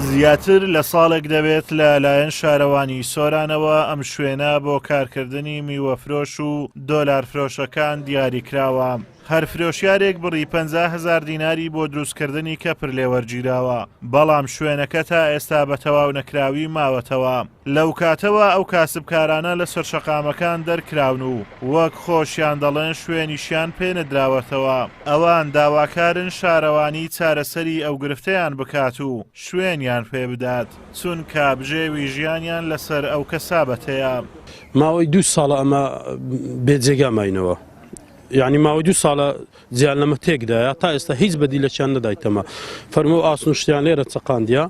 زیاتر لە ساڵێک دەبێت لەلایەن شارەوانی سۆرانەوە ئەم شوێنە بۆ کارکردنی میوەفرۆش و دۆلارفرۆشەکان دیاریکراوە. هەر فرۆشیارێک بڕی 50,000 دیناری بۆ دروستکردنی کەپر لێوەرگیراوە، بەڵام شوێنەکە تا ئێستا بە تەواو نەکراوی ماوەتەوە. لەو کاتەوە ئەو کاسبکارانە لە سەرشەقامەکان دەرکراون و وەک خۆشیان دەڵێن شوێنیشیان پێنەدراوەتەوە. ئەوان داواکارن شارەوانی چارەسەری ئەو گرفتەیان بکات و شوێنیان پێ بدات، چونکە بژێوی ژیانیان لەسەر ئەو کەسابەتەیە. ماوەی 2 ساڵە ئەمە بێجێگا ماینەوە. یعنی ماوەی 2 ساڵە جیان لەمە تێکدایە تا ئێستا هیچ بەدیلەکیان نەدایتەمە. فەرموو ئاسن و شتیان لێرە چەقاندیە.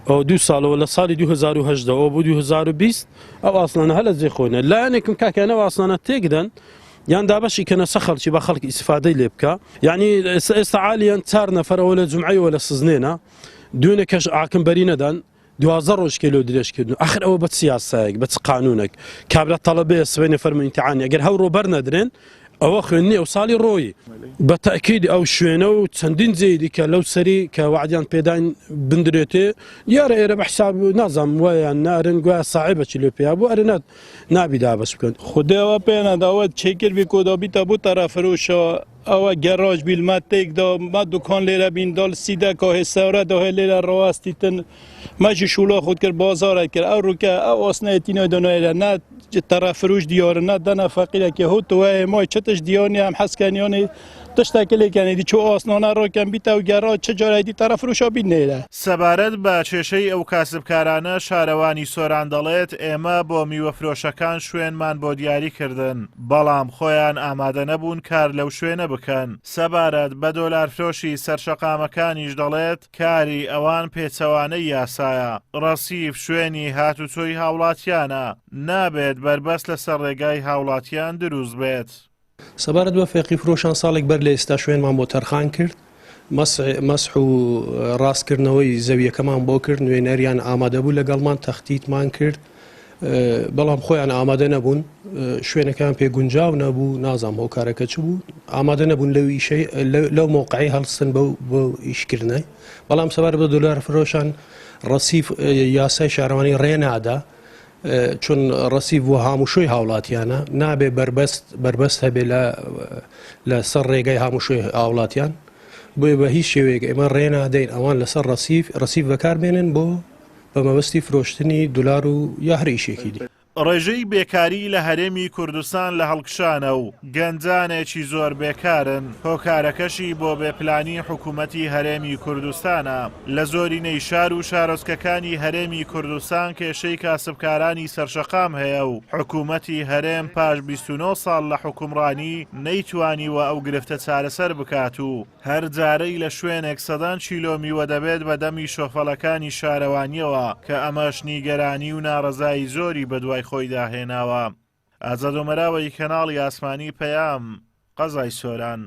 ئەو 2 ساڵەوە لە ساڵی 2010 بۆ 2020 ئەو ئاسنانە هەلە جێ خۆینە لایەنێکم کاکیانەوە ئاسنانە تێکدەن یان دابەشی کەنە سە خەڵکی بە خەڵکی ئیسفادەی لێ بکە. یعنی ئێستا عالیان 4 نەفەرەوە لە جومعەیەوە لە سزنێنە دوێنێ کەش ئاکمبەری نەدان 12 ڕۆژ کێلۆ درێژکردن. ئاخر ئەوە بە سیاسایەک بە قانونێک کابرا تەڵەبەیە سبەینە فەرموو ئیمتیحانی ئەگەر هەوڕۆ بەرنەدرێن ئەوە خوێندنی ئەو ساڵی ڕۆیی بە تەکید ئەو شوێنە و چەندین جێیدی کە لەو سەری کە وعدیان پێداین بندرێتێ دیارە ئێرە بە حساب نازام وایان نارن گویا ساحبەکی لێ پێیا بۆ ئەرە نابی دابەش بکەن. خودەوە پێنەداوە چێکردی کۆدابیتە بۆ تەرەفرۆشەوە ئەوە گەڕاژ بیلمە تێکدا ما دوکان لێرە بین دڵ سیدە کۆ هێسەورە دۆهێ لێرە ڕواستیتن مەجی شوڵە خود کرد بازارە کرد ئەو ڕووکە ئەو ئۆسنەتینە دۆنەیرە نە تەرەفروش دیارە نە دەنە فەقیرێکی هوتوە مای چتش دیانی ئەم حەسکانیانی تشتێکی لێکانی دی چۆ ئاسنانە ڕۆکەم بیتە و گەڕا چ جارایدی تەرەفروشە بینێرە. سەبارەت بە کێشەی ئەو کاسبکارانە شارەوانی سۆران دەڵێت ئێمە بۆ میوەفرۆشەکان شوێنمان بۆ دیاریکردن، بەڵام خۆیان ئامادە نەبوون کار لەو شوێنە بکەن. سەبارەت بە دۆلارفرۆشی سەرشەقامەکانیش دەڵێت کاری ئەوان پێچەوانەی یاسایە. ڕەسیف شوێنی هاتوچۆی هاوڵاتیانە، نابێت بربەست لەسەر ڕێگای هاوڵاتیان دروست بێت. سەبارەت بە فێقی فرۆشان ساڵێک بەر لە ئێستا شوێنمان بۆ تەرخان کرد، مەسح و ڕاستکردنەوەی زەویەکەمان بۆ کرد، نوێنەریان ئامادە بوو لەگەڵمان تەختیتمان کرد، بەڵام خۆیان ئامادە نەبوون، شوێنەکان پێ گونجاو نەبوو، نازام هۆکارەکە چ بوو، ئامادە نەبوون لەو مۆقعی هەڵستن بۆ ئیشکردنەی. بەڵام سەبارەت بە دۆلار فرۆشان ڕەسیف یاسای شارەوانی ڕێنادا، چون ڕەسیف بۆ هاموشۆی هاوڵاتیانە نابێ بربەست هەبێ لە سەر ڕێگای هاموشۆی هاوڵاتیان، بۆیە بە هیچ شێوەیەک ئێمە ڕێنادەین ئەوان لەسەر ڕەسیف بەکاربێنن بۆ بە مەبەستی فرۆشتنی دولار و یا هەر ئیشێکی دی. ڕێژەی بێکاری لە هەرێمی کوردستان لە هەڵکشانە و گەنجانێکی زۆر بێکارن. هۆکارەکەشی بۆ بێپلانی حکوومەتی هەرێمی کوردستانە. لە زۆرینەی شار و شارۆچکەکانی هەرێمی کوردستان کێشەی کاسبکارانی سەرشەقام هەیە و حکوومەتی هەرێم پاش 29 ساڵ لە حکومڕانی نەیتوانیوە ئەو گرفتە چارەسەر بکات و هەر جارەی لە شوێنێک سەدان کیلۆ میوە دەبێت بە دەمی شۆفەڵەکانی شارەوانیەوە کە ئەمەش نیگەرانی و ناڕەزایی زۆری بەدوای خۆی داهێناوە. ئازاد و مەراوەی کەناڵی ئاسمانی پەیام، قەزای سۆران.